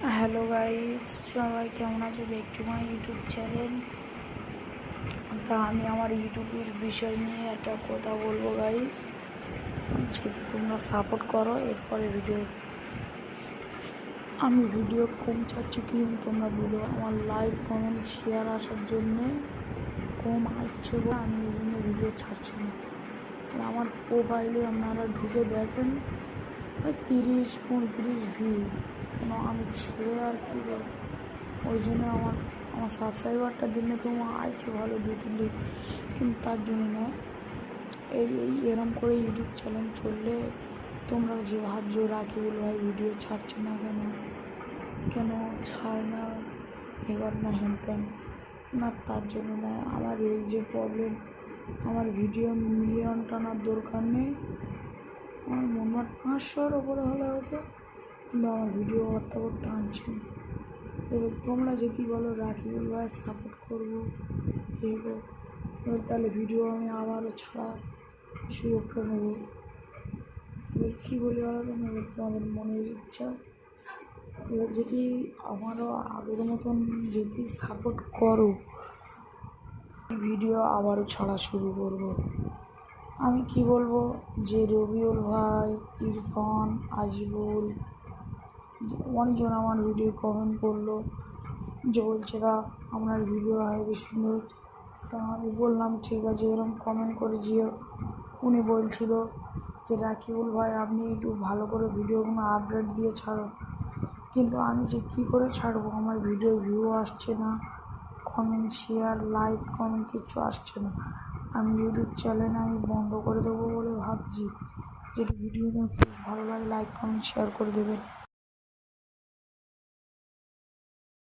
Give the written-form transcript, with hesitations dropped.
Hello guys, সবাই কেমন আছো? Back to my YouTube channel. তা আমি আমার ইউটিউবের বিষয় নিয়ে একটা কথা বলবো গাইস। যদি তোমরা সাপোর্ট করো এরপরে আমি ভিডিও কম চাচ্ছি, কিন্তু তোমরা ভিডিও আমার লাইক কমেন্ট শেয়ার আসার জন্যে কম আসছে বলে আমি এই জন্য ভিডিও ছাড়ছি না। আর আমার প্রোফাইলে আপনারা ঢুকে দেখেন 30-35 ভিউ, কেন আমি ছেড়ে আর কি করব? ওই জন্য আমার সাবস্ক্রাইবারটা দিনে তো আছে ভালো 2-3, কিন্তু তার জন্য না। এরম করে ইউটিউব চ্যানেল চললে তোমরা যে ভাবছো রাকিবুল ভাই ভিডিও ছাড়ছে না, কেন ছাড় না, এবার না হেনতেন না, তার জন্য না। আমার এই যে প্রবলেম, আমার ভিডিও মিলিয়ন টানার দরকার নেই। আমার মনে 500-র ওপরে হলে হতো, কিন্তু আমার ভিডিও অত টানছে না। এবার তোমরা যদি বলো রাকিবুল ভাই সাপোর্ট করবো এবার তাহলে ভিডিও আমি আবারও ছাড়ার সুযোগটা নেবো। এবার কী বলি বলো কেন, এবার তোমাদের মনের ইচ্ছা। এবার যদি আমারও আগের মতন যদি সাপোর্ট করো, ভিডিও আবারও ছাড়া শুরু করবো। আমি কি বলবো যে রবিউল ভাই, ইরফান, আজিবুল, অনেকজন আমার ভিডিও কমেন্ট করলো যে বলছে দা আপনার ভিডিও হেবি সুন্দর। তো আমি বললাম ঠিক আছে, এরকম কমেন্ট করে যেও। উনি বলছিল যে রাকিবুল ভাই আপনি একটু ভালো করে ভিডিওগুলো আপডেট দিয়ে ছাড়ো, কিন্তু আমি যে কী করে ছাড়বো? আমার ভিডিও ভিউ আসছে না, কমেন্ট শেয়ার লাইক কমেন্ট কিচ্ছু আসছে না। আমি ইউটিউব চ্যানেল আমি বন্ধ করে দেবো বলে ভাবছি। যদি ভিডিওটা প্লিজ ভালো লাগে লাইক কমেন্ট শেয়ার করে দেবেন।